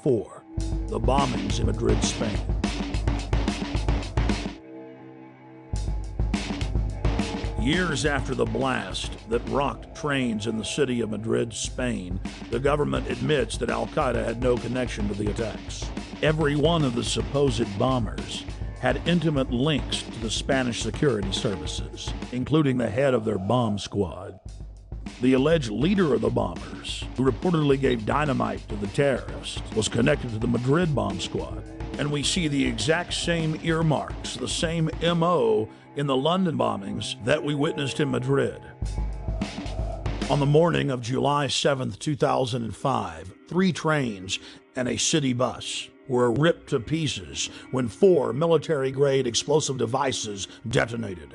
before, the bombings in Madrid, Spain. Years after the blast that rocked trains in the city of Madrid, Spain, the government admits that Al-Qaeda had no connection to the attacks. Every one of the supposed bombers had intimate links to the Spanish security services, including the head of their bomb squad. The alleged leader of the bombers, who reportedly gave dynamite to the terrorists, was connected to the Madrid bomb squad. And we see the exact same earmarks, the same MO in the London bombings that we witnessed in Madrid. On the morning of July 7th, 2005, 3 trains and a city bus were ripped to pieces when 4 military-grade explosive devices detonated.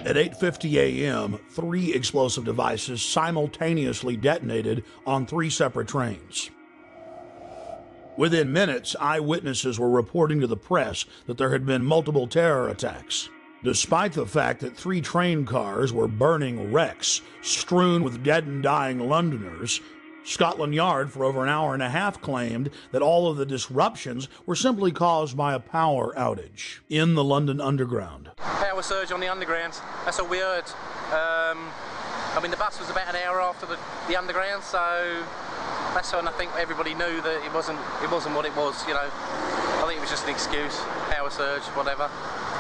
At 8:50 a.m., 3 explosive devices simultaneously detonated on 3 separate trains. Within minutes, eyewitnesses were reporting to the press that there had been multiple terror attacks. Despite the fact that 3 train cars were burning wrecks strewn with dead and dying Londoners, Scotland Yard for over an hour and a half claimed that all of the disruptions were simply caused by a power outage in the London Underground. Power surge on the Underground, that's all we heard. I mean, the bus was about an hour after the Underground, so that's when I think everybody knew that it wasn't what it was, you know. I think it was just an excuse, power surge, whatever.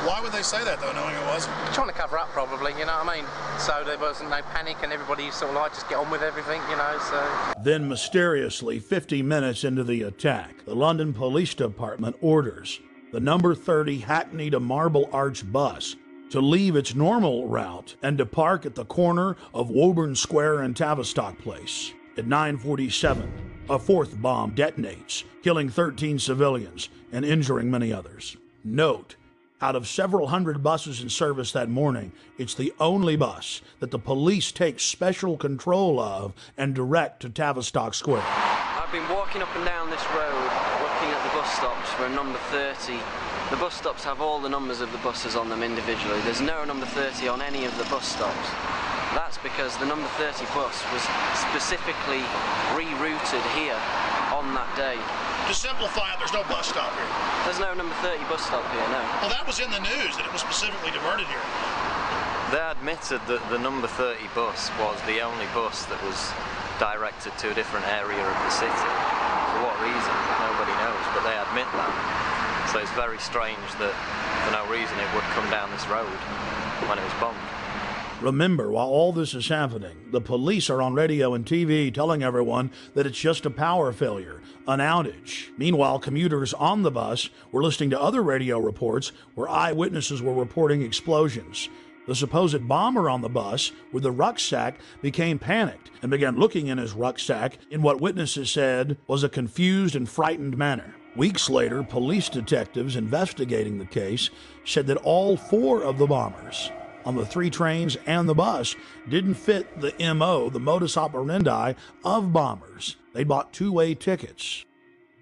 Why would they say that, though, knowing it was? Trying to cover up, probably, you know what I mean? So there wasn't no panic and everybody sort of like just get on with everything, you know, so. Then mysteriously, 50 minutes into the attack, the London Police Department orders the number 30 Hackney to Marble Arch bus to leave its normal route and to park at the corner of Woburn Square and Tavistock Place. At 9:47, a 4th bomb detonates, killing 13 civilians and injuring many others. Note, out of several hundred buses in service that morning, it's the only bus that the police take special control of and direct to Tavistock Square. I've been walking up and down this road, looking at the bus stops for a number 30. The bus stops have all the numbers of the buses on them individually. There's no number 30 on any of the bus stops. That's because the number 30 bus was specifically rerouted here on that day. To simplify it, there's no bus stop here. There's no number 30 bus stop here, no. Well, that was in the news, that it was specifically diverted here. They admitted that the number 30 bus was the only bus that was directed to a different area of the city. For what reason? Nobody knows, but they admit that. So it's very strange that for no reason it would come down this road when it was bombed. Remember, while all this is happening, the police are on radio and TV telling everyone that it's just a power failure, an outage. Meanwhile, commuters on the bus were listening to other radio reports where eyewitnesses were reporting explosions. The supposed bomber on the bus with the rucksack became panicked and began looking in his rucksack in what witnesses said was a confused and frightened manner. Weeks later, police detectives investigating the case said that all 4 of the bombers on the 3 trains and the bus didn't fit the MO, the modus operandi of bombers. They'd bought 2-way tickets.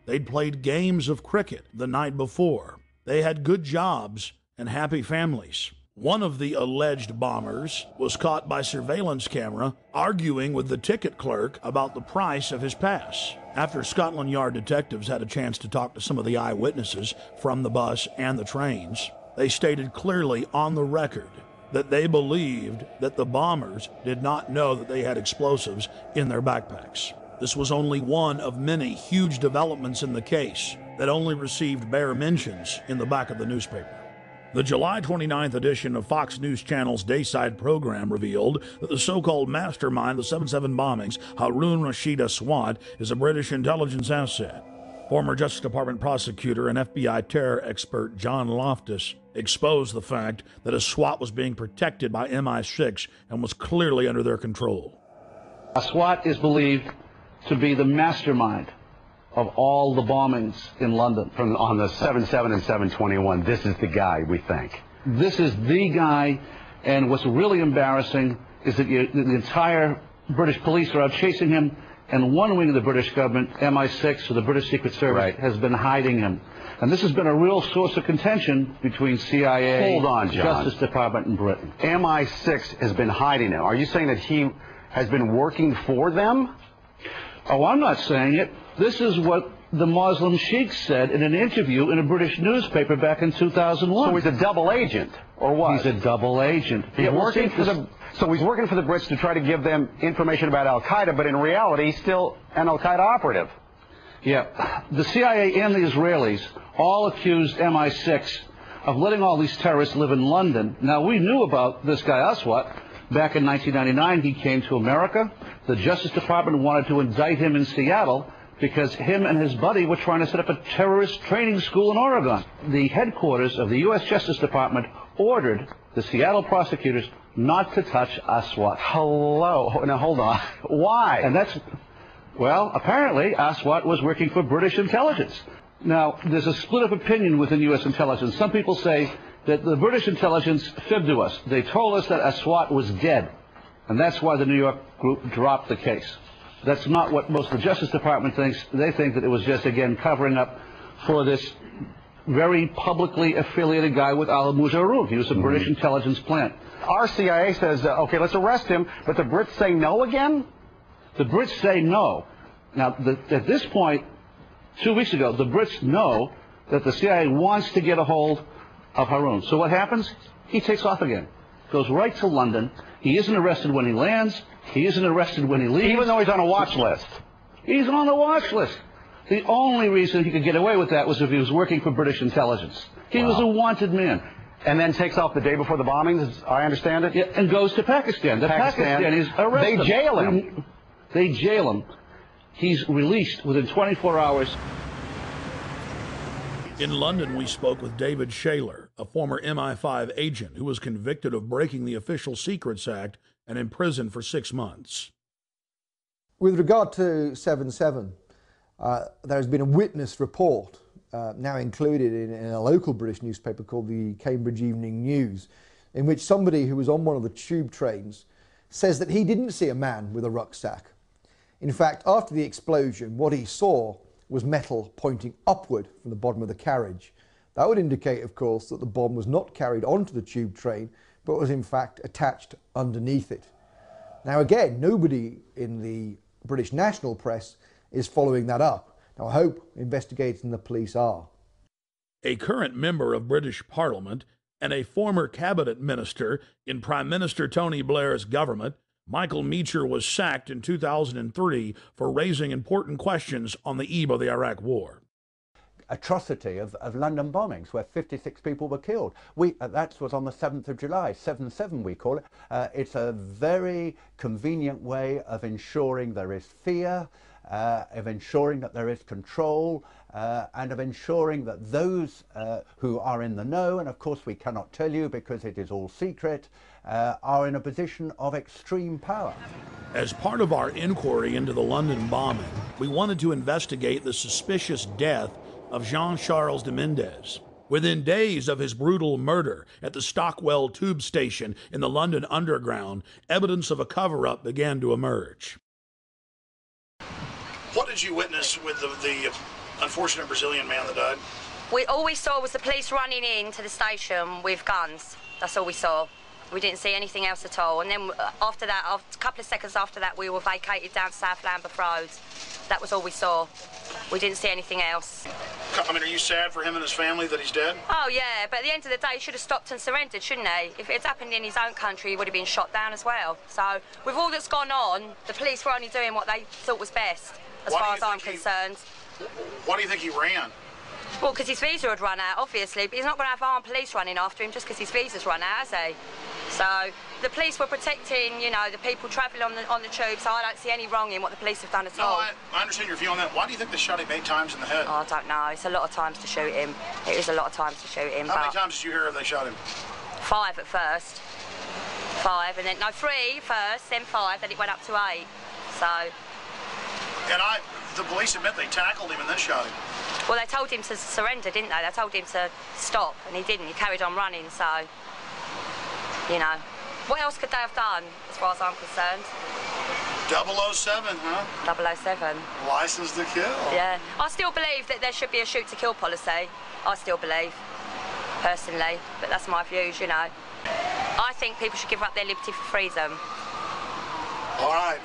They'd played games of cricket the night before. They had good jobs and happy families. One of the alleged bombers was caught by surveillance camera arguing with the ticket clerk about the price of his pass. After Scotland Yard detectives had a chance to talk to some of the eyewitnesses from the bus and the trains, they stated clearly on the record that they believed that the bombers did not know that they had explosives in their backpacks. This was only one of many huge developments in the case that only received bare mentions in the back of the newspaper. The July 29th edition of Fox News Channel's Dayside program revealed that the so-called mastermind of the 7/7 bombings, Harun Rashid Aswad, is a British intelligence asset. Former Justice Department prosecutor and FBI terror expert John Loftus exposed the fact that Aswad was being protected by MI6 and was clearly under their control. Aswad is believed to be the mastermind of all the bombings in London. On the 7/7 and 7/21, this is the guy, we think. This is the guy, and what's really embarrassing is that the entire British police are out chasing him, and one wing of the British government, MI6, or the British Secret Service, has been hiding him. And this has been a real source of contention between CIA, Hold on, John. Justice Department, and Britain. MI6 has been hiding him. Are you saying that he has been working for them? Oh, I'm not saying it. This is what the Muslim sheikh said in an interview in a British newspaper back in 2001. So he's a double agent, or what? He's a double agent. So he's working for the Brits to try to give them information about Al-Qaeda, but in reality, he's still an Al-Qaeda operative. Yeah. The CIA and the Israelis all accused MI6 of letting all these terrorists live in London. Now, we knew about this guy Aswat. Back in 1999, he came to America. The Justice Department wanted to indict him in Seattle because him and his buddy were trying to set up a terrorist training school in Oregon. The headquarters of the U.S. Justice Department ordered the Seattle prosecutors not to touch Aswat. Hello. Now, hold on. Why? And that's, well, apparently Aswat was working for British intelligence. Now, there's a split of opinion within U.S. intelligence. Some people say that the British intelligence fibbed to us. They told us that Aswat was dead, and that's why the New York group dropped the case. That's not what most of the Justice Department thinks. They think that it was just, again, covering up for this very publicly affiliated guy with Al Muzarouf. He was a British intelligence plant. Our CIA says, okay, let's arrest him, but the Brits say no again? The Brits say no. Now, at this point, 2 weeks ago, the Brits know that the CIA wants to get a hold of Haroun. So what happens? He takes off again. Goes right to London. He isn't arrested when he lands. He isn't arrested when he leaves. Even though he's on a watch list. He's on the watch list. The only reason he could get away with that was if he was working for British intelligence. He was a wanted man. And then takes off the day before the bombings, as I understand it? Yeah, and goes to Pakistan. The Pakistanis arrest him. They jail him. They jail him. He's released within 24 hours. In London, we spoke with David Shaler, a former MI5 agent who was convicted of breaking the Official Secrets Act and imprisoned for 6 months. With regard to 7/7, there has been a witness report now included in a local British newspaper called the Cambridge Evening News, in which somebody who was on one of the tube trains says that he didn't see a man with a rucksack. In fact, after the explosion, what he saw was metal pointing upward from the bottom of the carriage. That would indicate, of course, that the bomb was not carried onto the tube train, but was in fact attached underneath it. Now again, nobody in the British national press is following that up. Now I hope investigators and the police are. A current member of British Parliament and a former cabinet minister in Prime Minister Tony Blair's government, Michael Meacher was sacked in 2003 for raising important questions on the eve of the Iraq War. Atrocity of London bombings where 56 people were killed. That was on the 7th of July, 7/7 we call it. It's a very convenient way of ensuring there is fear, of ensuring that there is control, and of ensuring that those who are in the know, and of course we cannot tell you because it is all secret, are in a position of extreme power. As part of our inquiry into the London bombing, we wanted to investigate the suspicious death of Jean-Charles de Mendes. Within days of his brutal murder at the Stockwell tube station in the London Underground, evidence of a cover-up began to emerge. What did you witness with the unfortunate Brazilian man that died? All we saw was the police running into the station with guns. That's all we saw. We didn't see anything else at all. And then after that, a couple of seconds after that, we were vacated down South Lambeth Road. That was all we saw. We didn't see anything else. I mean, are you sad for him and his family that he's dead? Oh, yeah, but at the end of the day, he should have stopped and surrendered, shouldn't he? If it had happened in his own country, he would have been shot down as well. So, with all that's gone on, the police were only doing what they thought was best, as far as I'm concerned. Why do you think he ran? Well, because his visa had run out, obviously, but he's not going to have armed police running after him just because his visa's run out, has he? So the police were protecting, you know, the people travelling on the tube, so I don't see any wrong in what the police have done at all. I understand your view on that. Why do you think they shot him 8 times in the head? Oh, I don't know. It's a lot of times to shoot him. It is a lot of times to shoot him. How many times did you hear they shot him? 5 at first. 5, and then, no, 3 first, then 5, then it went up to 8. So... And the police admit they tackled him and then shot him. Well, they told him to surrender, didn't they? They told him to stop, and he didn't. He carried on running, so, you know. What else could they have done, as far as I'm concerned? 007, huh? 007. License to kill. Yeah. I still believe that there should be a shoot-to-kill policy. I still believe, personally, but that's my views, you know. I think people should give up their liberty for freedom. All right.